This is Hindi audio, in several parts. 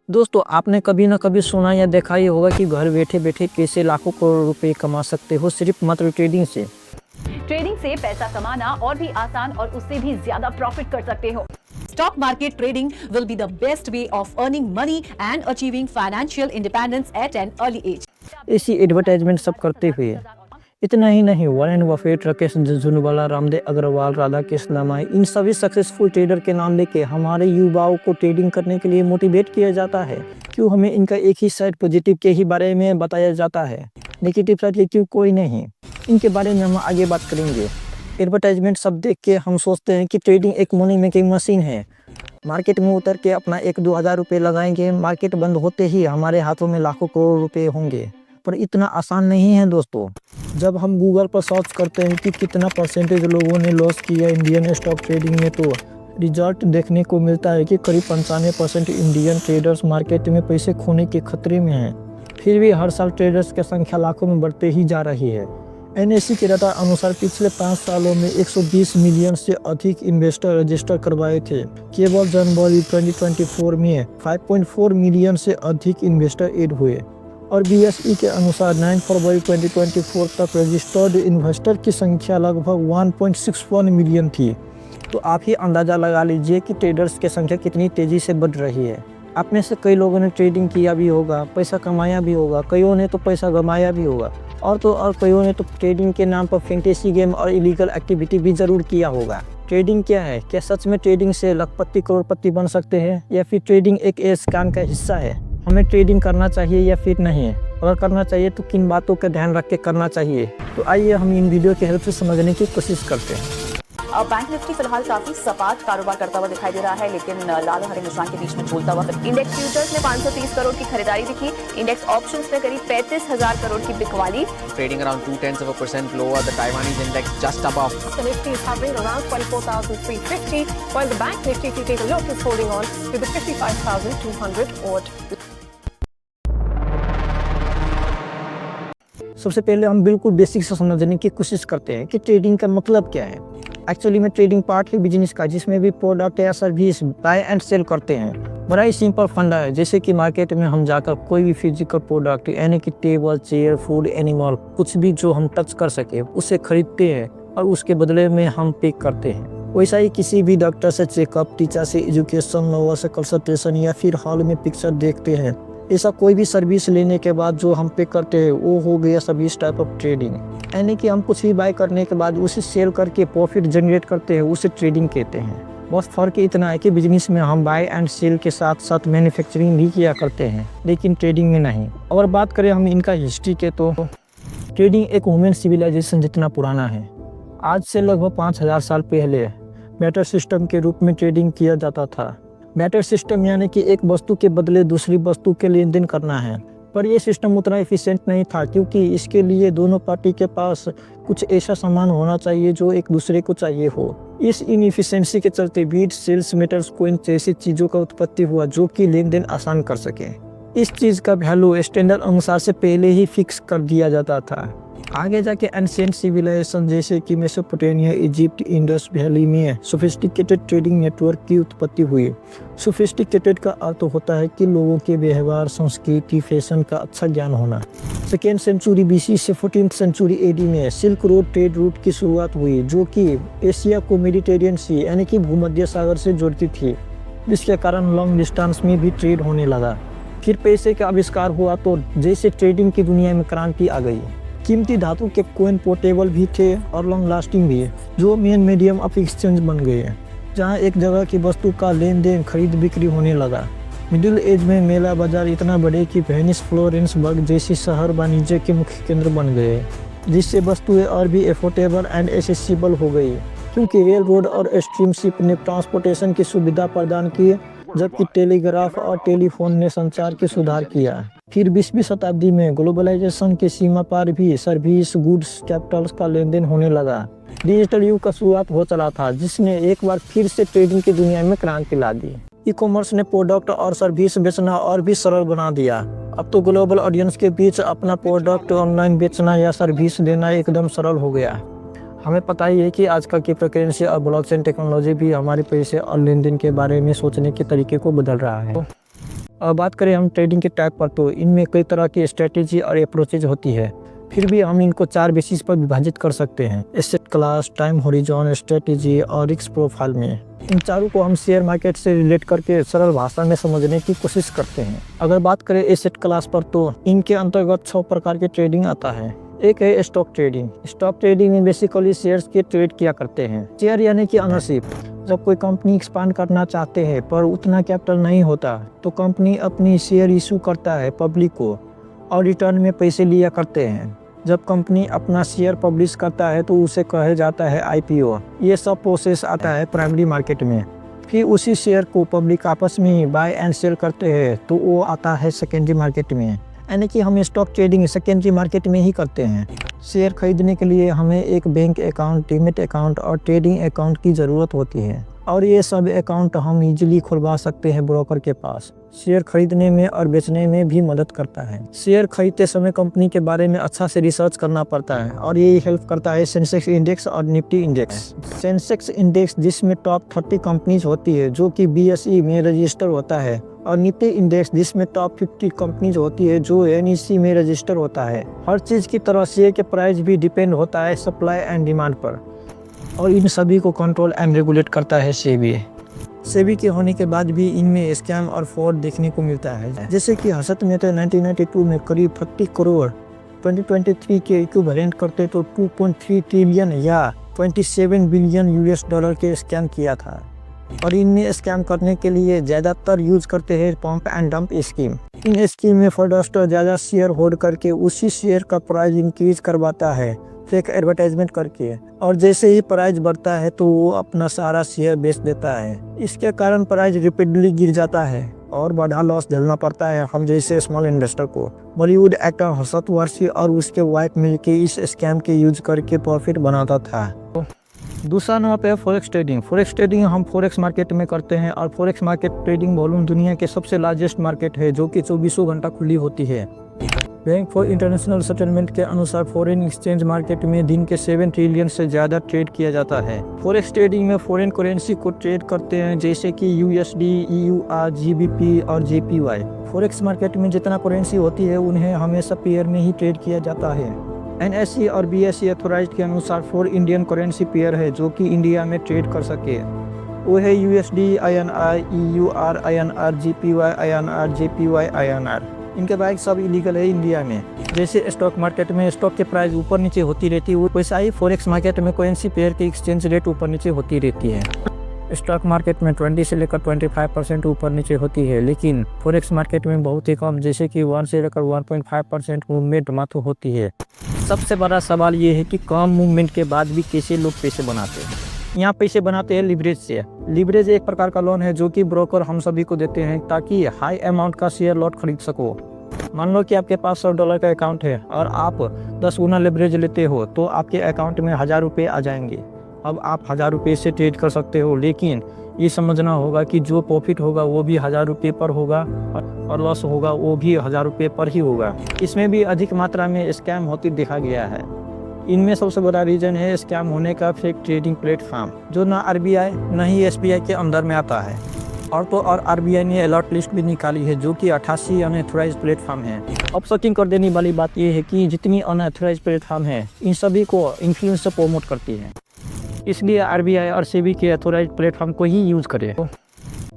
दोस्तों, आपने कभी ना कभी सुना या देखा ही होगा कि घर बैठे बैठे कैसे लाखों करोड़ रुपए कमा सकते हो सिर्फ मात्र ट्रेडिंग से। ट्रेडिंग से पैसा कमाना और भी आसान और उससे भी ज्यादा प्रॉफिट कर सकते हो। Stock market trading will be the best way of earning money and achieving financial independence at an early age. ऐसी एडवर्टाइजमेंट सब करते हुए इतना ही नहीं, वॉरेन बफेट, राकेश झुनझुनवाला, रामदेव अग्रवाल, राधा कृष्णमाई, इन सभी सक्सेसफुल ट्रेडर के नाम लेके हमारे युवाओं को ट्रेडिंग करने के लिए मोटिवेट किया जाता है। क्यों हमें इनका एक ही साइड पॉजिटिव के ही बारे में बताया जाता है, नेगेटिव साइड के क्यों कोई नहीं? इनके बारे में हम आगे बात करेंगे। एडवर्टाइजमेंट सब देख के हम सोचते हैं कि ट्रेडिंग एक मनी मेकिंग मशीन है। मार्केट में उतर के अपना 1-2 हज़ार रुपये लगाएंगे, मार्केट बंद होते ही हमारे हाथों में लाखों करोड़ रुपए होंगे। पर इतना आसान नहीं है दोस्तों। जब हम गूगल पर सर्च करते हैं कि कितना परसेंटेज लोगों ने लॉस किया इंडियन स्टॉक ट्रेडिंग में, तो रिजल्ट देखने को मिलता है कि करीब 95% इंडियन ट्रेडर्स मार्केट में पैसे खोने के खतरे में हैं। फिर भी हर साल ट्रेडर्स की संख्या लाखों में बढ़ते ही जा रही है। एनएससी के डाटा अनुसार पिछले 5 सालों में 120 मिलियन से अधिक इन्वेस्टर रजिस्टर करवाए थे। केवल जनवरी 2024 में 5.4 मिलियन से अधिक इन्वेस्टर ऐड हुए और बीएसई के अनुसार 9 फरवरी 2024 तक रजिस्टर्ड इन्वेस्टर की संख्या लगभग 1.61 मिलियन थी। तो आप ही अंदाज़ा लगा लीजिए कि ट्रेडर्स की संख्या कितनी तेज़ी से बढ़ रही है। आप में से कई लोगों ने ट्रेडिंग किया भी होगा, पैसा कमाया भी होगा, कईयों ने तो पैसा गंवाया भी होगा और कईयों ने तो ट्रेडिंग के नाम पर फैंटेसी गेम और इलीगल एक्टिविटी भी ज़रूर किया होगा। ट्रेडिंग क्या है? क्या सच में ट्रेडिंग से लखपति करोड़पति बन सकते हैं, या फिर ट्रेडिंग एक स्कैम का हिस्सा है? हमें ट्रेडिंग करना चाहिए या फिर नहीं? अगर करना चाहिए तो किन बातों का ध्यान रख के करना चाहिए? तो आइए हम इन वीडियो की हेल्प से समझने की कोशिश करते हैं। बैंक निफ्टी फिलहाल काफी सपाट कारोबार करता हुआ दिखाई दे रहा है, लेकिन लाल हरे निशान के बीच में बोलता हुआ इंडेक्स फ्यूचर्स में 530 करोड़ की खरीदारी दिखी। इंडेक्स ऑप्शंस में करीब 35,000 करोड़ की बिकवाली। Trading around 0.2% lower, the Taiwanese index just above. The Nifty is hovering around 24,350, while the Bank Nifty, if you take a look, is holding on to the 55,200 odd. सबसे पहले हम बिल्कुल बेसिक से समझने की कोशिश करते हैं कि ट्रेडिंग का मतलब क्या है। एक्चुअली में ट्रेडिंग पार्ट है बिजनेस का, जिसमें भी प्रोडक्ट या सर्विस बाय एंड सेल करते हैं। बड़ा ही सिंपल फंडा है। जैसे कि मार्केट में हम जाकर कोई भी फिजिकल प्रोडक्ट यानी कि टेबल, चेयर, फूड, एनिमल, कुछ भी जो हम टच कर सके उसे खरीदते हैं और उसके बदले में हम पे करते हैं। वैसा ही किसी भी डॉक्टर से चेकअप, टीचर से एजुकेशन, लॉयर से कंसल्टेशन या फिर हॉल में पिक्चर देखते हैं, ऐसा कोई भी सर्विस लेने के बाद जो हम पे करते हैं वो हो गया सर्विस टाइप ऑफ ट्रेडिंग। यानी कि हम कुछ भी बाय करने के बाद उसे सेल करके प्रॉफिट जनरेट करते हैं, उसे ट्रेडिंग कहते हैं। बस फर्क इतना है कि बिजनेस में हम बाय एंड सेल के साथ साथ मैन्युफैक्चरिंग भी किया करते हैं, लेकिन ट्रेडिंग में नहीं। अगर बात करें हम इनका हिस्ट्री के, तो ट्रेडिंग एक ह्यूमन सिविलाइजेशन जितना पुराना है। आज से लगभग 5000 साल पहले बैटर सिस्टम के रूप में ट्रेडिंग किया जाता था। बैटर सिस्टम यानी कि एक वस्तु के बदले दूसरी वस्तु के लेन देन करना है। पर यह सिस्टम उतना एफिशिएंट नहीं था, क्योंकि इसके लिए दोनों पार्टी के पास कुछ ऐसा सामान होना चाहिए जो एक दूसरे को चाहिए हो। इस इनएफिशिएंसी के चलते बीट, सेल्स, मेटल्स, कॉइन जैसी चीज़ों का उत्पत्ति हुआ जो कि लेन देन आसान कर सके। इस चीज़ का वैल्यू स्टैंडर्ड अनुसार से पहले ही फिक्स कर दिया जाता था। आगे जाके एंशिएंट सिविलाइजेशन जैसे कि मेसोपोटामिया, इजिप्ट, इंडस वैली में सोफिस्टिकेटेड ट्रेडिंग नेटवर्क की उत्पत्ति हुई। सोफिस्टिकेटेड का अर्थ होता है कि लोगों के व्यवहार, संस्कृति, फैशन का अच्छा ज्ञान होना। 2nd सेंचुरी बीसी से 14th सेंचुरी एडी में सिल्क रोड ट्रेड रूट की शुरुआत हुई, जो कि एशिया को मेडिटेरियन सी यानी कि भूमध्य सागर से जोड़ती थी, जिसके कारण लॉन्ग डिस्टेंस में भी ट्रेड होने लगा। फिर पैसे का आविष्कार हुआ तो जैसे ट्रेडिंग की दुनिया में क्रांति आ गई। कीमती धातु के कॉइन पोर्टेबल भी थे और लॉन्ग लास्टिंग भी, जो मेन मीडियम ऑफ एक्सचेंज बन गए, जहां एक जगह की वस्तु का लेन देन खरीद बिक्री होने लगा। मिडिल एज में मेला बाजार इतना बढ़े कि वेनिस, फ्लोरेंस, बर्ग जैसी शहर वाणिज्य के मुख्य केंद्र बन गए, जिससे वस्तुएं और भी एफोर्डेबल एंड एसेसिबल हो गई, क्योंकि रेल रोड और स्टीमशिप ने ट्रांसपोर्टेशन की सुविधा प्रदान की, जबकि टेलीग्राफ और टेलीफोन ने संचार के सुधार किया। फिर 20वीं शताब्दी में ग्लोबलाइजेशन की सीमा पार भी सर्विस, गुड्स, कैपिटल्स का लेन देन होने लगा। डिजिटल युग का शुरुआत हो चला था, जिसने एक बार फिर से ट्रेडिंग की दुनिया में क्रांति ला दी। ई कॉमर्स ने प्रोडक्ट और सर्विस बेचना और भी सरल बना दिया। अब तो ग्लोबल ऑडियंस के बीच अपना प्रोडक्ट ऑनलाइन बेचना या सर्विस देना एकदम सरल हो गया। हमें पता ही है कि आजकल की क्रिप्टोकरेंसी और ब्लॉकचेन टेक्नोलॉजी भी हमारे पैसे और लेन देन के बारे में सोचने के तरीके को बदल रहा है। अब बात करें हम ट्रेडिंग के टाइप पर, तो इनमें कई तरह की स्ट्रेटेजी और अप्रोचेज होती है, फिर भी हम इनको 4 बेसिस पर विभाजित कर सकते हैं: asset class, time horizon, strategy और रिस्क प्रोफाइल में। इन चारों को हम शेयर मार्केट से रिलेट करके सरल भाषा में समझने की कोशिश करते हैं। अगर बात करें एसेट क्लास पर, तो इनके अंतर्गत 6 प्रकार की ट्रेडिंग आता है। एक है स्टॉक ट्रेडिंग। स्टॉक ट्रेडिंग में बेसिकली शेयर्स के ट्रेड किया करते हैं। शेयर यानी कि ओनरशिप। जब कोई कंपनी एक्सपांड करना चाहते हैं पर उतना कैपिटल नहीं होता, तो कंपनी अपनी शेयर इशू करता है पब्लिक को और रिटर्न में पैसे लिया करते हैं। जब कंपनी अपना शेयर पब्लिश करता है तो उसे कहा जाता है IPO। ये सब प्रोसेस आता है प्राइमरी मार्केट में। फिर उसी शेयर को पब्लिक आपस में बाय एंड सेल करते हैं तो वो आता है सेकेंडरी मार्केट में। यानी कि हम स्टॉक ट्रेडिंग सेकेंडरी मार्केट में ही करते हैं। शेयर खरीदने के लिए हमें एक बैंक अकाउंट, डीमैट अकाउंट और ट्रेडिंग अकाउंट की ज़रूरत होती है, और ये सब अकाउंट हम इजीली खुलवा सकते हैं ब्रोकर के पास। शेयर खरीदने में और बेचने में भी मदद करता है। शेयर खरीदते समय कंपनी के बारे में अच्छा से रिसर्च करना पड़ता है, और ये हेल्प करता है सेंसेक्स इंडेक्स और निफ्टी इंडेक्स। सेंसेक्स इंडेक्स जिसमें टॉप 30 कंपनीज होती है जो कि BSE में रजिस्टर होता है, और निफ्टी इंडेक्स जिसमें टॉप 50 कंपनीज होती है जो NSE में रजिस्टर होता है। हर चीज़ की तरह शेयर के प्राइस भी डिपेंड होता है सप्लाई एंड डिमांड पर, और इन सभी को कंट्रोल एंड रेगुलेट करता है सेबी। सेबी के होने के बाद भी इनमें स्कैम और फ्रॉड देखने को मिलता है। जैसे कि हर्षद मेहता 1992 में करीब 30 करोड़ 2023 के इक्विवेलेंट करते तो 2.3 ट्रिलियन या 27 बिलियन $US के स्कैम किया था। और इनमें स्कैम करने के लिए ज़्यादातर यूज करते हैं pump and dump scheme. In scheme में फ्रॉडस्टर ज़्यादा शेयर होल्ड करके उसी शेयर का प्राइस इंक्रीज करवाता है फेक एडवर्टाइजमेंट करके, और जैसे ही प्राइस बढ़ता है तो वो अपना सारा शेयर बेच देता है। इसके कारण प्राइस रिपीटली गिर जाता है और बड़ा लॉस झेलना पड़ता है हम जैसे स्मॉल इन्वेस्टर को। बॉलीवुड एक्टर हर्षद वारसी और उसके वाइफ मिलकर इस स्कैम के यूज करके प्रॉफिट बनाता था। दूसरा नंबर पे है फॉरेक्स ट्रेडिंग। फॉरेक्स ट्रेडिंग हम फॉरेक्स मार्केट में करते हैं, और फॉरेक्स मार्केट ट्रेडिंग वॉल्यूम दुनिया के सबसे लार्जेस्ट मार्केट है जो कि 24 घंटा खुली होती है। बैंक फॉर इंटरनेशनल सेटलमेंट के अनुसार फॉरेन एक्सचेंज मार्केट में दिन के 7 ट्रिलियन से ज़्यादा ट्रेड किया जाता है। फॉरेक्स ट्रेडिंग में फॉरेन करेंसी को ट्रेड करते हैं जैसे कि USD, EUR, GBP और JPY। फॉरेक्स मार्केट में जितना करेंसी होती है उन्हें हमेशा पेयर में ही ट्रेड किया जाता है। NSE और BSE अथोराइज्ड के अनुसार 4 इंडियन करेंसी पेयर है जो कि इंडिया में ट्रेड कर सके। वो है USD, INR, EUR, INR, JPY, INR, JPY, INR। इनके बाइक सब इलीगल है इंडिया में। जैसे स्टॉक मार्केट में स्टॉक के प्राइस ऊपर नीचे होती रहती है, वैसा ही फॉरेक्स मार्केट में करेंसी पेयर की एक्सचेंज रेट ऊपर नीचे होती रहती है। स्टॉक मार्केट में 20 से लेकर 25% ऊपर नीचे होती है, लेकिन फॉरेक्स मार्केट में बहुत ही कम, जैसे कि 1 से लेकर 1.5% मूवमेंट मात्र होती है। सबसे बड़ा सवाल ये है कि कम मूवमेंट के बाद भी कैसे लोग पैसे बनाते हैं। यहाँ पैसे बनाते हैं लिवरेज से। लिवरेज एक प्रकार का लोन है जो कि ब्रोकर हम सभी को देते हैं ताकि हाई अमाउंट का शेयर लॉट खरीद सको। मान लो कि आपके पास $100 का अकाउंट है और आप 10 गुना लिवरेज लेते हो तो आपके अकाउंट में 1000 रुपये आ जाएंगे। अब आप 1000 रुपये से ट्रेड कर सकते हो, लेकिन ये समझना होगा कि जो प्रॉफिट होगा वो भी 1000 रुपये पर होगा और लॉस होगा वो भी 1000 रुपये पर ही होगा। इसमें भी अधिक मात्रा में स्कैम होती देखा गया है। इनमें सबसे बड़ा रीज़न है स्कैम होने का फेक ट्रेडिंग प्लेटफॉर्म, जो ना RBI न ही SBI के अंदर में आता है। और RBI ने अलर्ट लिस्ट भी निकाली है जो कि 88 अनऑथराइज्ड प्लेटफॉर्म है। अब शॉकिंग कर देने वाली बात यह है कि जितनी अनऑथराइज्ड प्लेटफॉर्म है इन सभी को इन्फ्लुएंसर प्रमोट करती है, इसलिए RBI और SEBI के अथोराइज्ड प्लेटफॉर्म को ही यूज़ करें।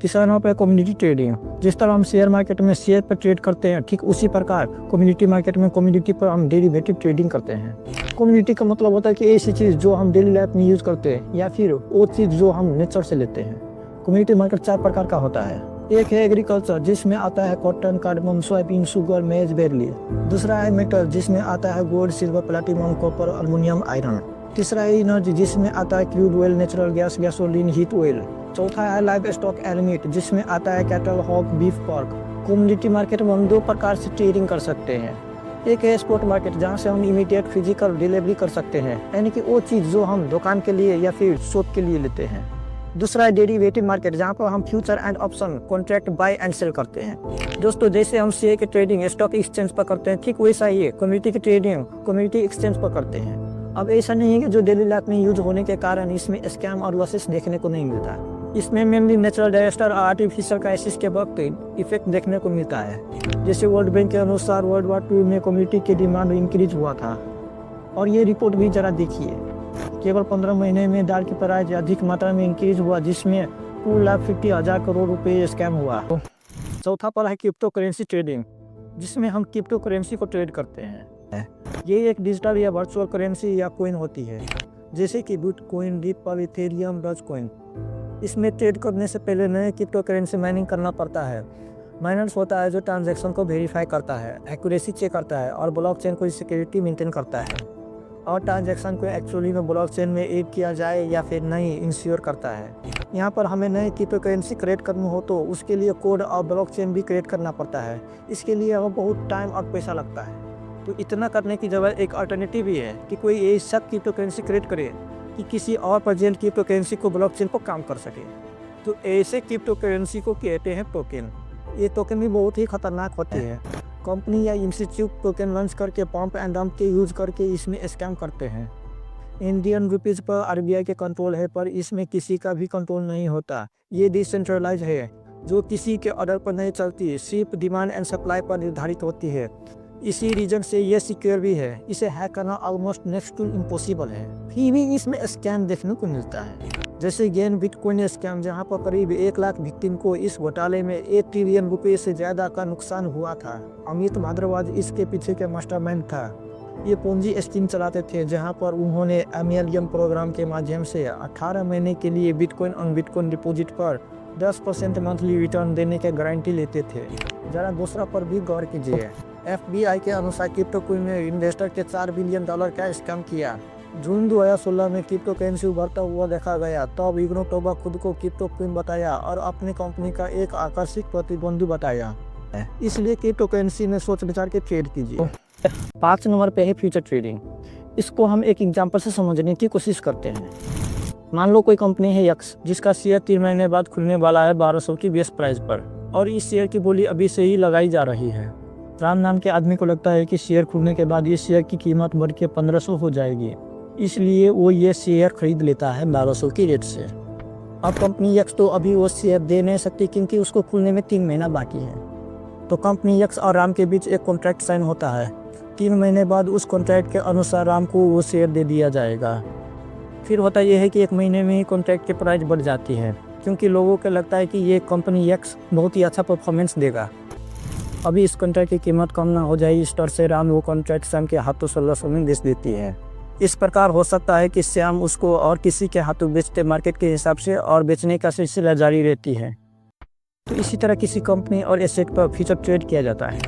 तीसरा नंबर पर कम्युनिटी ट्रेडिंग। जिस तरह हम शेयर मार्केट में शेयर पर ट्रेड करते हैं, ठीक उसी प्रकार कम्युनिटी मार्केट में कम्युनिटी पर हम डेरिवेटिव ट्रेडिंग करते हैं। कम्युनिटी का मतलब होता है कि ऐसी चीज़ जो हम डेली लाइफ में यूज़ करते हैं या फिर वो चीज़ जो हम नेचर से लेते हैं। कम्युनिटी मार्केट 4 प्रकार का होता है। एक है एग्रीकल्चर जिसमें आता है cotton, cardamom, soybean, sugar, maize, barley. दूसरा है मेटल जिसमें आता है gold, silver, platinum, copper, aluminium, iron. तीसरा है एनर्जी जिसमें आता है crude oil, natural gas, gasoline, heat oil. चौथा है लाइव स्टॉक एलिमेंट जिसमें आता है cattle, hog, beef, pork. Community market में हम 2 प्रकार से ट्रेडिंग कर सकते हैं। एक है स्पॉट मार्केट जहां से हम इमीडिएट फिजिकल डिलीवरी कर सकते हैं, यानी कि वो चीज़ जो हम दुकान के लिए या फिर शॉप के लिए लेते हैं। दूसरा है डेरिवेटिव मार्केट जहां पर हम future and option contract buy and sell करते हैं। दोस्तों, जैसे हम शेयर की ट्रेडिंग स्टॉक एक्सचेंज पर करते हैं, ठीक वैसा ही कम्युनिटी की ट्रेडिंग कम्युनिटी एक्सचेंज पर करते हैं। अब ऐसा नहीं है कि जो डेली लाइफ में यूज होने के कारण इसमें स्कैम और लॉसेस देखने को नहीं मिलता। इसमें मेनली नेचुरल डिजास्टर और आर्टिफिशियल क्राइसिस के वक्त इफेक्ट देखने को मिलता है। जैसे वर्ल्ड बैंक के अनुसार वर्ल्ड वार 2 में कम्युनिटी की डिमांड इंक्रीज हुआ था। और ये रिपोर्ट भी जरा देखिए, केवल 15 महीने में दाल की प्राइस अधिक मात्रा में इंक्रीज हुआ, जिसमें 2,50,000 करोड़ रुपए स्कैम हुआ। चौथा पर है क्रिप्टो करेंसी ट्रेडिंग, जिसमें हम क्रिप्टो करेंसी को ट्रेड करते हैं। ये एक डिजिटल या वर्चुअल करेंसी या कोइन होती है, जैसे कि बिटकॉइन, रिपल, इथेरियम, डॉजकॉइन। इसमें ट्रेड करने से पहले नए क्रिप्टो करेंसी माइनिंग करना पड़ता है। माइनर्स होता है जो ट्रांजैक्शन को वेरीफाई करता है, एक्यूरेसी चेक करता है और ब्लॉकचेन को सिक्योरिटी मेंटेन करता है, और ट्रांजैक्शन को एक्चुअली में ब्लॉकचेन में ऐड किया जाए या फिर नहीं इंश्योर करता है। यहाँ पर हमें नए क्रिप्टो करेंसी क्रिएट करनी हो तो उसके लिए कोड और ब्लॉकचेन भी क्रिएट करना पड़ता है। इसके लिए हमें बहुत टाइम और पैसा लगता है। तो इतना करने की जगह एक अल्टरनेटिव भी है कि कोई ऐसा क्रिप्टो करेंसी क्रिएट करे कि किसी और प्रेजेंट क्रिप्टो करेंसी को ब्लॉकचेन पर काम कर सके। तो ऐसे क्रिप्टो करेंसी को कहते हैं टोकन। ये टोकन भी बहुत ही खतरनाक होते हैं। कंपनी या इंस्टीट्यूट टोकन लॉन्च करके पंप एंड डंप के यूज करके इसमें स्कैम करते हैं। इंडियन रुपीज़ पर आरबीआई के कंट्रोल है, पर इसमें किसी का भी कंट्रोल नहीं होता। ये डिसेंट्रलाइज है, जो किसी के ऑर्डर पर नहीं चलती, सिर्फ डिमांड एंड सप्लाई पर निर्धारित होती है। इसी रीजन से ये सिक्योर भी है। इसे हैक करना ऑलमोस्ट नेक्स्ट टू इम्पॉसिबल है। फिर भी इसमें स्कैम देखने को मिलता है, जैसे गेन बिटकॉइन स्कैम, जहां पर करीब 1 लाख विक्टिम को इस घोटाले में 8 ट्रिलियन रुपए से ज़्यादा का नुकसान हुआ था। अमित भारद्वाज इसके पीछे के मास्टरमाइंड था। ये पूंजी स्कीम चलाते थे, जहां पर उन्होंने MLM प्रोग्राम के माध्यम से 18 महीने के लिए बिटकॉइन ऑन बिटकॉइन डिपॉजिट पर 10% मंथली रिटर्न देने के गारंटी लेते थे। जरा दूसरा पर भी गौर कीजिए। FBI के अनुसार क्रिप्टो कोइन में इन्वेस्टर के $4 बिलियन का स्कैम किया। जून 2016 में क्रिप्टो करेंसी उभरता हुआ देखा गया, तब इग्नो टोबा खुद को क्रिप्टो क्वीन बताया और अपनी कंपनी का एक आकर्षक प्रतिद्वंदी बताया। इसलिए क्रिप्टो करेंसी में सोच विचार के ट्रेड कीजिए। 5 नंबर पे है फ्यूचर ट्रेडिंग। इसको हम एक एग्जांपल से समझने की कोशिश करते हैं। मान लो कोई कंपनी है यक्स, जिसका शेयर 3 महीने बाद खुलने वाला है 1200 की बेस प्राइस पर, और इस शेयर की बोली अभी से ही लगाई जा रही है। राम नाम के आदमी को लगता है कि शेयर खुलने के बाद ये शेयर की कीमत बढ़ के 1500 हो जाएगी, इसलिए वो ये शेयर खरीद लेता है 1200 की रेट से। अब कंपनी यक्स तो अभी वो शेयर दे नहीं सकती, क्योंकि उसको खुलने में 3 महीना बाकी है। तो कंपनी यक्स और राम के बीच एक कॉन्ट्रैक्ट साइन होता है। 3 महीने बाद उस कॉन्ट्रैक्ट के अनुसार राम को वो शेयर दे दिया जाएगा। फिर होता यह है कि 1 महीने में ही कॉन्ट्रैक्ट की प्राइस बढ़ जाती है, क्योंकि लोगों को लगता है कि ये कंपनी यक्स बहुत ही अच्छा परफॉर्मेंस देगा। अभी इस कॉन्ट्रैक्ट की कीमत कम ना हो जाए, इस डर से राम वो कॉन्ट्रैक्ट श्याम के हाथों 1600 में बेच देती है। इस प्रकार हो सकता है कि श्याम उसको और किसी के हाथों बेचते मार्केट के हिसाब से, और बेचने का सिलसिला जारी रहती है। तो इसी तरह किसी कंपनी और एसेट पर फ्यूचर ट्रेड किया जाता है।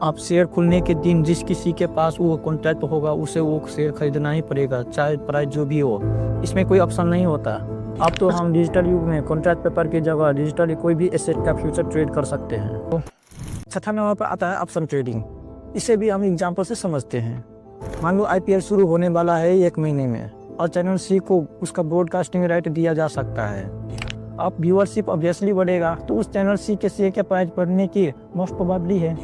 अब शेयर खुलने के दिन जिस किसी के पास वो कॉन्ट्रैक्ट होगा, उसे वो शेयर खरीदना ही पड़ेगा, चाहे प्राइस जो भी हो। इसमें कोई ऑप्शन नहीं होता। अब तो हम डिजिटल युग में कॉन्ट्रैक्ट पेपर की जगह डिजिटली कोई भी एसेट का फ्यूचर ट्रेड कर सकते हैं। 6 नंबर पर आता है ऑप्शन ट्रेडिंग। इसे भी हम एग्जाम्पल से समझते हैं। मान लो IPL शुरू होने वाला है 1 महीने में, और चैनल C को उसका ब्रॉडकास्टिंग राइट दिया जा सकता है। अब व्यूअरशिप ऑब्वियसली बढ़ेगा, तो उस चैनल C के शेयर के प्राइस बढ़ने की मोस्ट प्रोबेबली है।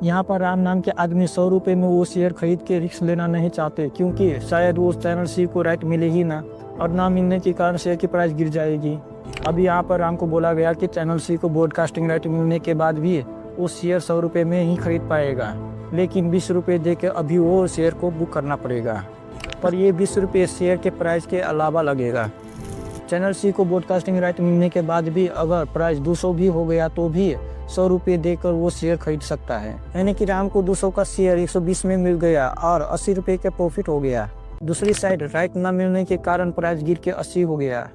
यहाँ पर राम नाम के आदमी 100 रुपये में वो शेयर खरीद के रिस्क लेना नहीं चाहते, क्योंकि शायद वो चैनल C को राइट मिले ही ना, और ना मिलने के कारण शेयर की प्राइस गिर जाएगी। अब यहाँ पर राम को बोला गया कि चैनल C को ब्रॉडकास्टिंग राइट मिलने के बाद भी वो शेयर 100 रुपये में ही खरीद पाएगा, लेकिन 20 रुपये दे के अभी वो शेयर को बुक करना पड़ेगा। पर ये 20 रुपये शेयर के प्राइस के अलावा लगेगा। चैनल C को ब्रॉडकास्टिंग राइट मिलने के बाद भी अगर प्राइस 200 भी हो गया, तो भी 100 रुपये देकर वो शेयर खरीद सकता है। यानी कि राम को 200 का शेयर 120 में मिल गया और 80 रुपये का प्रॉफिट हो गया। दूसरी साइड राइट न मिलने के कारण प्राइस गिर के 80 हो गया।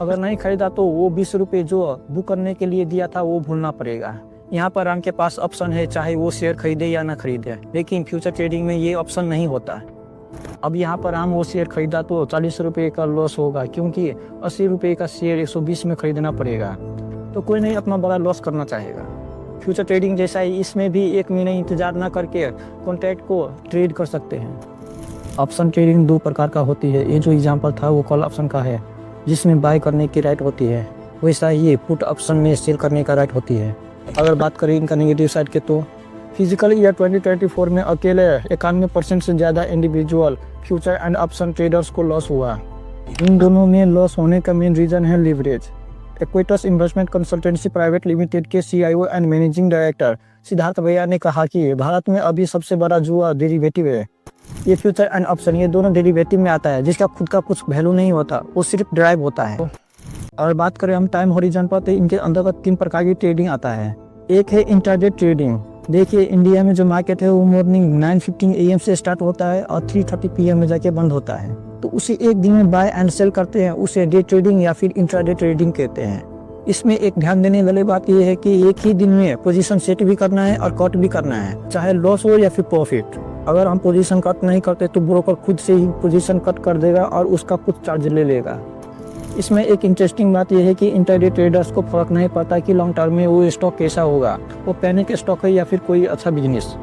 अगर नहीं खरीदा तो वो 20 रुपये जो बुक करने के लिए दिया था वो भूलना पड़ेगा। यहाँ पर राम के पास ऑप्शन है, चाहे वो शेयर खरीदे या ना खरीदे, लेकिन फ्यूचर ट्रेडिंग में ये ऑप्शन नहीं होता। अब यहाँ पर राम वो शेयर खरीदा तो 40 रुपये का लॉस होगा, क्योंकि 80 रुपये का शेयर 120 में खरीदना पड़ेगा। तो कोई नहीं अपना बड़ा लॉस करना चाहेगा। फ्यूचर ट्रेडिंग जैसा ही इसमें भी 1 महीने इंतजार ना करके कॉन्ट्रैक्ट को ट्रेड कर सकते हैं। ऑप्शन ट्रेडिंग 2 प्रकार का होती है। ये जो एग्जाम्पल था वो कॉल ऑप्शन का है, जिसमें बाय करने की राइट होती है। वैसा ही पुट ऑप्शन में सेल करने का राइट होती है। अगर बात करें इनका नेगेटिव साइड के, तो फिजिकल ईयर 2024 में अकेले 91% से ज़्यादा individual future and option traders को लॉस हुआ। इन दोनों में लॉस होने का मेन रीज़न है leverage. Equitas investment consultancy private limited के CIO and managing director Siddharth भैया ने कहा कि भारत में अभी सबसे बड़ा जुआ डेरिवेटिव है। ये फ्यूचर एंड ऑप्शन, ये दोनों डेरिवेटिव में आता है, जिसका खुद का कुछ वैल्यू नहीं होता, वो सिर्फ ड्राइव होता है। और बात करें हम टाइम होरिजन पर, तो इनके अंतर्गत 3 प्रकार की ट्रेडिंग आता है। एक है इंट्राडे ट्रेडिंग। देखिए, इंडिया में जो मार्केट है वो मॉर्निंग 9:15 AM से स्टार्ट होता है और 3:30 PM में जाके बंद होता है। तो उसे एक दिन में बाय एंड सेल करते हैं, उसे डे ट्रेडिंग या फिर इंट्राडे ट्रेडिंग कहते हैं। इसमें एक ध्यान देने वाली बात यह है कि एक ही दिन में पोजीशन सेट भी करना है और कट भी करना है, चाहे लॉस हो या फिर प्रॉफिट। अगर हम पोजीशन कट नहीं करते तो ब्रोकर खुद से ही पोजीशन कट कर देगा और उसका कुछ चार्ज ले लेगा। इसमें एक इंटरेस्टिंग बात यह है कि इंट्राडे ट्रेडर्स को फर्क नहीं पड़ता कि लॉन्ग टर्म में वो स्टॉक कैसा होगा, वो पैनिक स्टॉक है या फिर कोई अच्छा बिजनेस।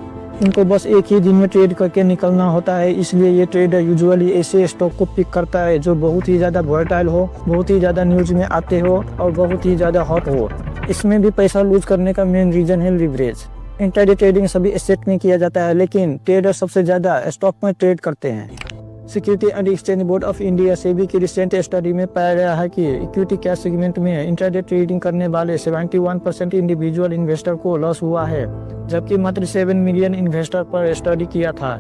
उनको बस एक ही दिन में ट्रेड करके निकलना होता है। इसलिए ये ट्रेडर यूजुअली ऐसे स्टॉक को पिक करता है जो बहुत ही ज़्यादा वॉलेटाइल हो, बहुत ही ज़्यादा न्यूज में आते हो और बहुत ही ज़्यादा हॉट हो। इसमें भी पैसा लूज करने का मेन रीज़न है लिवरेज। इंट्राडे ट्रेडिंग सभी एसेट में किया जाता है, लेकिन ट्रेडर सबसे ज़्यादा स्टॉक में ट्रेड करते हैं। Security and exchange board of India SEBI की रिसेंट स्टडी में पाया गया है कि इक्विटी कैश सेगमेंट में इंट्राडे ट्रेडिंग करने वाले 71% इंडिविजुअल इन्वेस्टर को लॉस हुआ है, जबकि मात्र 7 मिलियन इन्वेस्टर पर स्टडी किया था।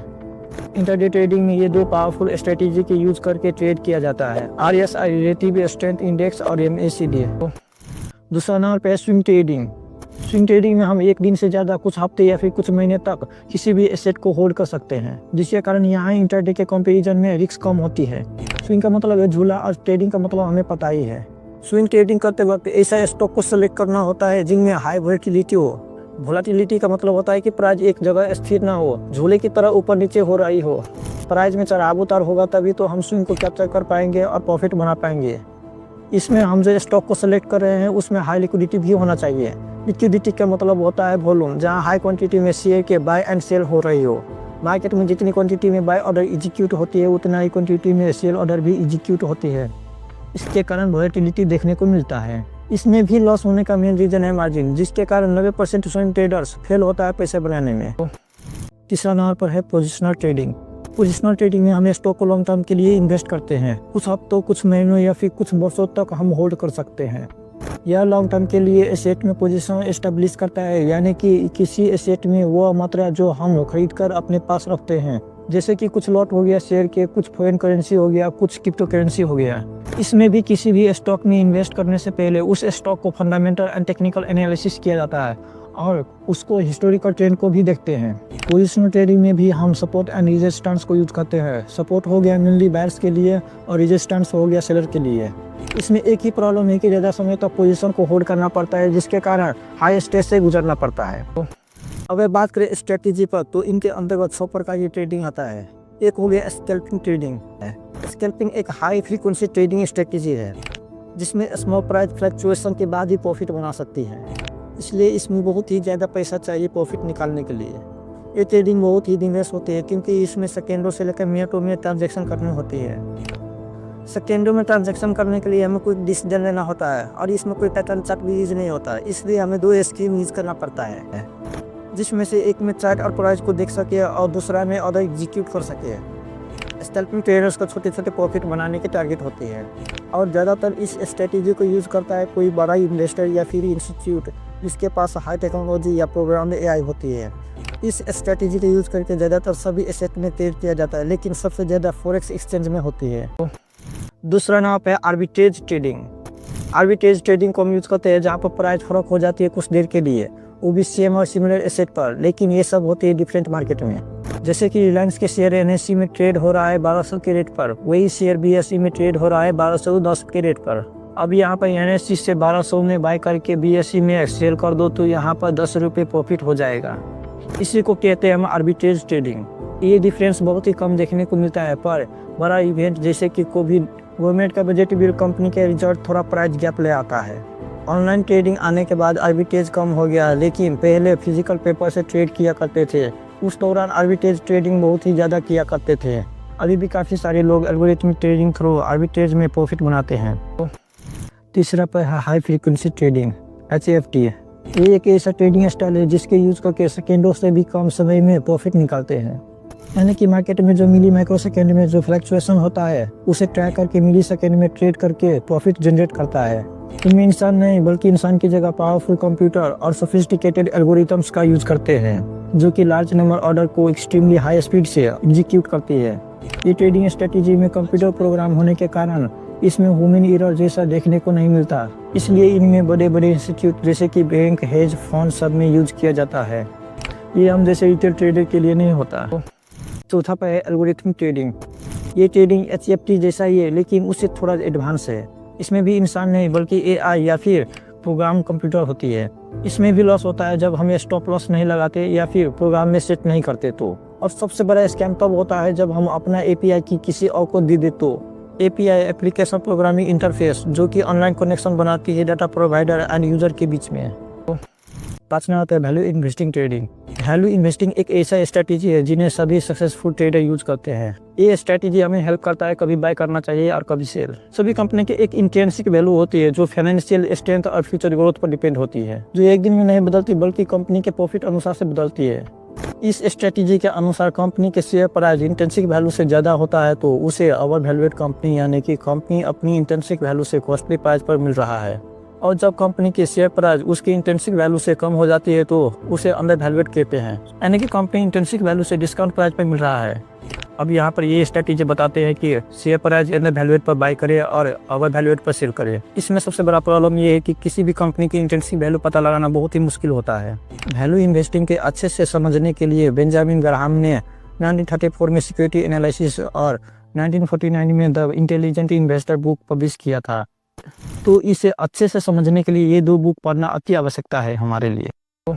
इंट्राडे ट्रेडिंग में ये 2 पावरफुल स्ट्रेटेजी के यूज करके ट्रेड किया जाता है, RSI रिलेटिव स्ट्रेंथ इंडेक्स और MACD। दूसरा नंबर पे स्विंग ट्रेडिंग। स्विंग ट्रेडिंग में हम एक दिन से ज़्यादा कुछ हफ्ते या फिर कुछ महीने तक किसी भी एसेट को होल्ड कर सकते हैं, जिसके कारण यहाँ इंट्राडे के कंपैरिजन में रिस्क कम होती है। स्विंग का मतलब है झूला और ट्रेडिंग का मतलब हमें पता ही है। स्विंग ट्रेडिंग करते वक्त ऐसा स्टॉक को सेलेक्ट करना होता है जिनमें हाई वोलेटिलिटी हो। वोलेटिलिटी का मतलब होता है कि प्राइस एक जगह स्थिर ना हो, झूले की तरह ऊपर नीचे हो रही हो। प्राइस में चढ़ाव उतार होगा तभी तो हम स्विंग को कैप्चर कर पाएंगे और प्रॉफिट बना पाएंगे। इसमें हम जो स्टॉक को सेलेक्ट कर रहे हैं उसमें हाई लिक्विडिटी भी होना चाहिए। लिक्विडिटी का मतलब होता है वॉल्यूम, जहां हाई क्वांटिटी में शेयर के बाय एंड सेल हो रही हो। मार्केट में जितनी क्वांटिटी में बाय ऑर्डर एग्जीक्यूट होती है उतना ही क्वांटिटी में सेल ऑर्डर भी एग्जीक्यूट होती है। इसके कारण वोलेटिलिटी देखने को मिलता है। इसमें भी लॉस होने का मेन रीजन है मार्जिन, जिसके कारण 90% स्विंग ट्रेडर्स फेल होता है पैसे बनाने में। तीसरा नंबर पर है पोजिशनल ट्रेडिंग। पोजिशनल ट्रेडिंग में हम स्टॉक को लॉन्ग टर्म के लिए इन्वेस्ट करते हैं। कुछ हफ्तों, कुछ महीनों या फिर कुछ वर्षों तक हम होल्ड कर सकते हैं। यह लॉन्ग टर्म के लिए एसेट में पोजीशन एस्टेब्लिश करता है, यानी कि किसी एसेट में वो मात्रा जो हम खरीद कर अपने पास रखते हैं, जैसे कि कुछ लॉट हो गया शेयर के, कुछ फॉरेन करेंसी हो गया, कुछ क्रिप्टो करेंसी हो गया। इसमें भी किसी भी स्टॉक में इन्वेस्ट करने से पहले उस स्टॉक को फंडामेंटल एंड टेक्निकल एनालिसिस किया जाता है और उसको हिस्टोरिकल ट्रेंड को भी देखते हैं। पोजिशनल ट्रेडिंग में भी हम सपोर्ट एंड रेजिस्टेंस को यूज करते हैं। सपोर्ट हो गया मेनली बायर्स के लिए और रेजिस्टेंस हो गया सेलर के लिए। इसमें एक ही प्रॉब्लम है कि ज़्यादा समय तक पोजीशन को होल्ड करना पड़ता है, जिसके कारण हाई स्टेज से गुजरना पड़ता है। अब बात करें स्ट्रेटेजी पर, तो इनके अंतर्गत 100 प्रकार की ट्रेडिंग आता है। एक हो गया स्कैल्पिंग ट्रेडिंग। स्कैल्पिंग एक हाई फ्रीक्वेंसी ट्रेडिंग स्ट्रेटेजी है, जिसमें स्मॉल प्राइस फ्लक्चुएशन के बाद ही प्रॉफिट बना सकती है। इसलिए इसमें बहुत ही ज़्यादा पैसा चाहिए प्रॉफिट निकालने के लिए। ये ट्रेडिंग बहुत ही दिनवेश होती है, क्योंकि इसमें सेकेंडों से लेकर मिनटों में ट्रांजेक्शन करनी होती है। सेकेंडों में ट्रांजैक्शन करने के लिए हमें कोई डिसीजन लेना होता है और इसमें कोई पैटर्न चार्ट भी यूज नहीं होता है। इसलिए हमें 2 स्कीम यूज करना पड़ता है, जिसमें से एक में चार्ट और प्राइस को देख सके और दूसरा में ऑर्डर एग्जीक्यूट कर सके। स्कैल्पिंग ट्रेडर्स को छोटे छोटे प्रॉफिट बनाने की टारगेट होती है और ज़्यादातर इस स्ट्रेटेजी को यूज़ करता है कोई बड़ा इन्वेस्टर या फिर इंस्टीट्यूट जिसके पास हाई टेक्नोलॉजी या प्रोग्राम AI होती है। इस स्ट्रेटेजी को यूज़ करके ज़्यादातर सभी एसेट में ट्रेड किया जाता है, लेकिन सबसे ज़्यादा फॉरेक्स एक्सचेंज में होती है। दूसरा नाम है आर्बिट्रेज ट्रेडिंग। आर्बिट्रेज ट्रेडिंग को हम यूज़ करते हैं जहाँ पर प्राइस फर्क हो जाती है कुछ देर के लिए, वो भी सेम और सिमिलर एसेट पर, लेकिन ये सब होते हैं डिफरेंट मार्केट में। जैसे कि रिलायंस के शेयर NSE में ट्रेड हो रहा है 1200 के रेट पर, वही शेयर BSE में ट्रेड हो रहा है 1210 के रेट पर। अब यहाँ पर NSE से 1200 में बाय करके BSE में सेल कर दो तो यहाँ पर 10 रुपये प्रॉफिट हो जाएगा। इसी को कहते हैं हम आर्बिट्रेज ट्रेडिंग। ये डिफरेंस बहुत ही कम देखने को मिलता है, पर बड़ा इवेंट जैसे कि कोविड, गवर्नमेंट का बजट बिल, कंपनी के रिजल्ट थोड़ा प्राइस गैप ले आता है। ऑनलाइन ट्रेडिंग आने के बाद आर्बिट्रेज कम हो गया, लेकिन पहले फिजिकल पेपर से ट्रेड किया करते थे। उस दौरान आर्बिट्रेज ट्रेडिंग बहुत ही ज़्यादा किया करते थे। अभी भी काफ़ी सारे लोग एल्गोरिथमिक ट्रेडिंग थ्रू आर्बिट्रेज में प्रॉफिट बनाते हैं। तीसरा पर है हाई फ्रीक्वेंसी ट्रेडिंग, HFT। ये एक ऐसा ट्रेडिंग स्टाइल है जिसके यूज़ करके सेकेंडों से भी कम समय में प्रॉफिट निकालते हैं। यानी कि मार्केट में जो मिली माइक्रो सेकेंड में जो फ्लक्चुएशन होता है उसे ट्रैक करके मिली सेकेंड में ट्रेड करके प्रॉफिट जनरेट करता है। इनमें इंसान नहीं बल्कि इंसान की जगह पावरफुल कंप्यूटर और सोफिस्टिकेटेड एल्गोरिथम्स का यूज करते हैं जो कि लार्ज नंबर ऑर्डर को एक्सट्रीमली हाई स्पीड से एग्जीक्यूट करती है। ये ट्रेडिंग स्ट्रेटेजी में कंप्यूटर प्रोग्राम होने के कारण इसमें ह्यूमन एरर जैसा देखने को नहीं मिलता, इसलिए इनमें बड़े बड़े इंस्टीट्यूट जैसे कि बैंक, हेज फंड सब में यूज किया जाता है। ये हम जैसे रिटेल ट्रेडर के लिए नहीं होता। चौथा पे है एल्गोरिथम ट्रेडिंग। ये ट्रेडिंग HFT जैसा ही है लेकिन उससे थोड़ा एडवांस है। इसमें भी इंसान नहीं बल्कि AI या फिर प्रोग्राम कंप्यूटर होती है। इसमें भी लॉस होता है जब हमें स्टॉप लॉस नहीं लगाते या फिर प्रोग्राम में सेट नहीं करते तो। और सबसे बड़ा स्कैम तब होता है जब हम अपना API की किसी और को दे दे तो। API एप्लीकेशन प्रोग्रामिंग इंटरफेस जो कि ऑनलाइन कनेक्शन बनाती है डाटा प्रोवाइडर एंड यूजर के बीच में। पांचवा आता है value investing trading. Value investing एक ऐसा स्ट्रेटेजी है जिन्हें सभी सक्सेसफुल ट्रेडर यूज करते हैं। ये स्ट्रेटेजी हमें हेल्प करता है कभी बाय करना चाहिए और कभी सेल। सभी कंपनी की एक इंट्रिंसिक वैल्यू होती है जो फाइनेंशियल स्ट्रेंथ और फ्यूचर ग्रोथ पर डिपेंड होती है, जो एक दिन में नहीं बदलती बल्कि कंपनी के प्रॉफिट अनुसार से बदलती है। इस स्ट्रेटेजी के अनुसार कंपनी के शेयर प्राइस इंट्रिंसिक वैल्यू से ज़्यादा होता है तो उसे ओवर वैल्यूएट कंपनी यानी कि कंपनी अपनी इंट्रिंसिक वैल्यू से कॉस्टली प्राइस पर मिल रहा है। और जब कंपनी की शेयर प्राइस उसकी इंट्रिंसिक वैल्यू से कम हो जाती है तो उसे अंडर वैल्यूएट कहते हैं, यानी कि कंपनी इंट्रिंसिक वैल्यू से डिस्काउंट प्राइस पर मिल रहा है। अब यहाँ पर ये स्ट्रेटेजी बताते हैं कि शेयर प्राइस अंडर वैल्यूएट पर बाय करे और ओवर वैल्यूएट पर सेल करे। इसमें सबसे बड़ा प्रॉब्लम ये है कि किसी भी कंपनी की इंट्रिंसिक वैल्यू पता लगाना बहुत ही मुश्किल होता है। वैल्यू इन्वेस्टिंग के अच्छे से समझने के लिए बेंजामिन ग्राहम ने 1934 में सिक्योरिटी एनालिसिस और 1949 में the intelligent investor book publish किया था। तो इसे अच्छे से समझने के लिए ये दो बुक पढ़ना अति आवश्यकता है हमारे लिए।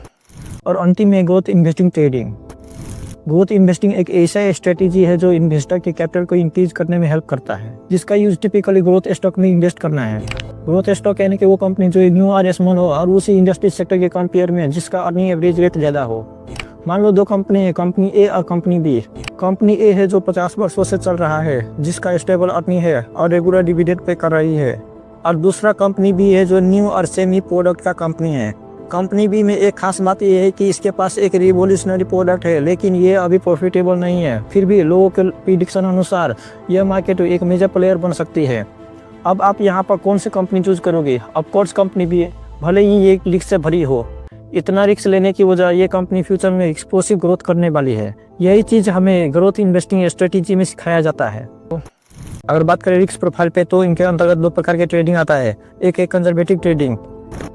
और अंतिम में growth investing trading. Growth investing एक ऐसा स्ट्रेटेजी है जो इन्वेस्टर के कैपिटल को इंक्रीज करने में हेल्प करता है, जिसका यूज टिपिकली ग्रोथ स्टॉक में इन्वेस्ट करना है। ग्रोथ स्टॉक यानी कि वो कंपनी जो न्यू और स्मॉल हो और उसी इंडस्ट्री सेक्टर के कंपेयर में जिसका अर्निंग एवरेज रेट ज़्यादा हो। मान लो दो कंपनी है, कंपनी ए और कंपनी बी। कंपनी ए है जो 50 वर्षों से चल रहा है, जिसका स्टेबल अर्निंग है और रेगुलर डिविडेंड पे कर रही है। और दूसरा कंपनी बी है जो न्यू और सेमी प्रोडक्ट का कंपनी है। कंपनी बी में एक खास बात यह है कि इसके पास एक रिवोल्यूशनरी प्रोडक्ट है लेकिन ये अभी प्रॉफिटेबल नहीं है। फिर भी लोगों के प्रिडिक्शन अनुसार यह मार्केट एक मेजर प्लेयर बन सकती है। अब आप यहाँ पर कौन सी कंपनी चूज करोगे? ऑफकोर्स कंपनी बी है, भले ही ये रिस्क से भरी हो। इतना रिस्क लेने की वजह ये कंपनी फ्यूचर में एक्सप्लोसिव ग्रोथ करने वाली है। यही चीज़ हमें ग्रोथ इन्वेस्टिंग स्ट्रेटेजी में सिखाया जाता है। अगर बात करें रिस्क प्रोफाइल पे तो इनके अंतर्गत दो प्रकार के ट्रेडिंग आता है। एक है कंजर्वेटिव ट्रेडिंग।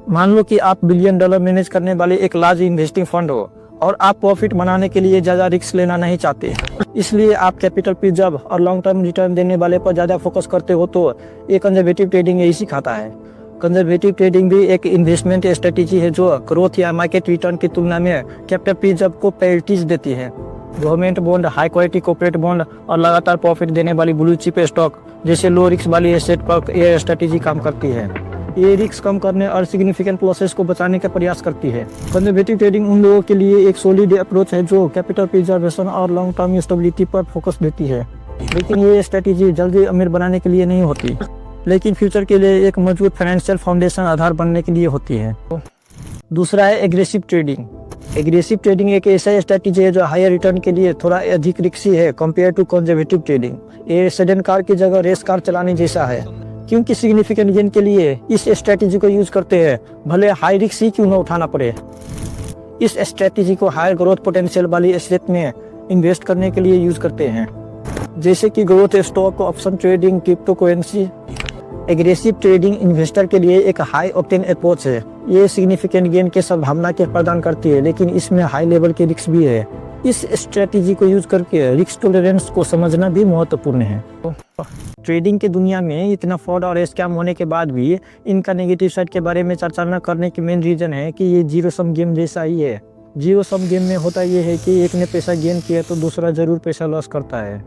मान लो कि आप $1 बिलियन मैनेज करने वाले एक लार्ज इन्वेस्टिंग फंड हो और आप प्रॉफिट बनाने के लिए ज़्यादा रिस्क लेना नहीं चाहते, इसलिए आप कैपिटल प्रिजर्व और लॉन्ग टर्म रिटर्न देने वाले पर ज़्यादा फोकस करते हो। तो ये कंजर्वेटिव ट्रेडिंग यही सिखाता है। कंजर्वेटिव ट्रेडिंग भी एक इन्वेस्टमेंट स्ट्रेटेजी है जो ग्रोथ या मार्केट रिटर्न की तुलना में कैपिटल प्रिजर्व को प्रायोरिटीज देती है। Government bond, high quality corporate bond और लगातार प्रॉफिट देने वाली ब्लू चिप स्टॉक जैसे लो रिस्क वाली एसेट पर यह स्ट्रेटेजी काम करती है। ये रिस्क कम करने और सिग्निफिकेंट लॉसेस को बचाने का प्रयास करती है। कंजर्वेटिव ट्रेडिंग उन लोगों के लिए एक सॉलिड अप्रोच है जो कैपिटल प्रिजर्वेशन और लॉन्ग टर्म स्टेबिलिटी पर फोकस देती है। लेकिन ये स्ट्रेटेजी जल्दी अमीर बनाने के लिए नहीं होती, लेकिन फ्यूचर के लिए एक मजबूत फाइनेंशियल फाउंडेशन आधार बनने के लिए होती है। दूसरा है एग्रेसिव ट्रेडिंग। एग्रेसिव ट्रेडिंग एक ऐसा स्ट्रेटेजी है जो हायर रिटर्न के लिए थोड़ा अधिक रिस्की है कंपेयर टू कंजर्वेटिव ट्रेडिंग। ये सडन कार की जगह रेस कार चलाने जैसा है, क्योंकि सिग्निफिकेंट गेन के लिए इस स्ट्रेटेजी को यूज करते हैं, भले हाई रिस्क ही क्यों न उठाना पड़े। इस स्ट्रेटेजी को हायर ग्रोथ पोटेंशियल वाली एसेट में इन्वेस्ट करने के लिए यूज करते हैं, जैसे कि growth stock, option trading, crypto currency. Aggressive trading investor के लिए एक हाई ऑक्टेन अप्रोच है। ये सिग्निफिकेंट गेन के संभावना के प्रदान करती है, लेकिन इसमें हाई लेवल के रिस्क भी है। इस स्ट्रेटेजी को यूज करके रिस्क टॉलरेंस को समझना भी महत्वपूर्ण है। ट्रेडिंग की दुनिया में इतना फ्रॉड और स्कैम होने के बाद भी इनका नेगेटिव साइड के बारे में चर्चा न करने की मेन रीजन है कि ये जीरो सम गेम जैसा ही है। जीरो सम गेम में होता ये है कि एक ने पैसा गेन किया तो दूसरा जरूर पैसा लॉस करता है,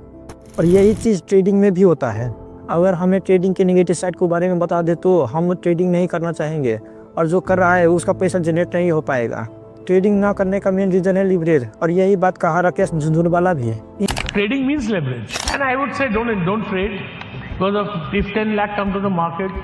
और यही चीज़ ट्रेडिंग में भी होता है। अगर हमें ट्रेडिंग के नेगेटिव साइड के बारे में बता दे तो हम ट्रेडिंग नहीं करना चाहेंगे, और जो कर रहा है उसका पैसा जनरेट नहीं हो पाएगा। ट्रेडिंग ना करने का मेन रीजन है लिवरेज, और यही बात कहा राकेश झुंझुनवाला भी है। Trading means leverage, and I would say don't trade because if 10 lakh come to the market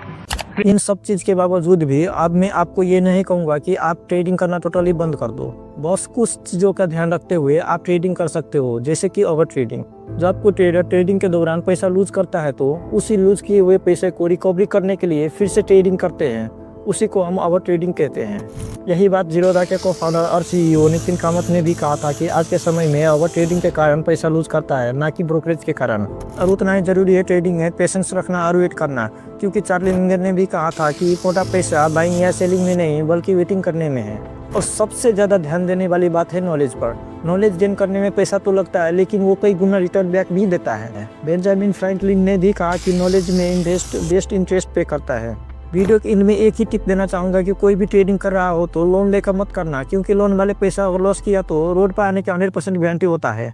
इन सब चीज़ के बावजूद भी अब मैं आपको ये नहीं कहूँगा कि आप ट्रेडिंग करना टोटली बंद कर दो। बस कुछ चीज़ों का ध्यान रखते हुए आप ट्रेडिंग कर सकते हो, जैसे कि ओवर ट्रेडिंग। जब आपको ट्रेडर ट्रेडिंग के दौरान पैसा लूज करता है तो उसी लूज किए हुए पैसे को रिकवरी करने के लिए फिर से ट्रेडिंग करते हैं, उसी को हम ओवर ट्रेडिंग कहते हैं। यही बात जीरोधा के को फाउंडर और CEO नितिन कामत ने भी कहा था कि आज के समय में ओवर ट्रेडिंग के कारण पैसा लूज करता है, ना कि ब्रोकरेज के कारण। और उतना ही जरूरी है ट्रेडिंग है पेशेंस रखना और वेट करना, क्योंकि चार्ली मुंगर ने भी कहा था कि मोटा पैसा बाइंग या सेलिंग में नहीं बल्कि वेटिंग करने में है। और सबसे ज़्यादा ध्यान देने वाली बात है नॉलेज पर। नॉलेज गेन करने में पैसा तो लगता है, लेकिन वो कई गुना रिटर्न बैक भी देता है। बेंजामिन फ्रैंकलिन ने भी कहा कि नॉलेज में इन्वेस्ट बेस्ट इंटरेस्ट पे करता है। वीडियो के इनमें एक ही टिप देना चाहूँगा कि कोई भी ट्रेडिंग कर रहा हो तो लोन लेकर मत करना, क्योंकि लोन वाले पैसा और लॉस किया तो रोड पर आने का 100% गारंटी होता है।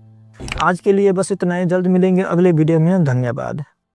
आज के लिए बस इतना ही, जल्द मिलेंगे अगले वीडियो में। धन्यवाद।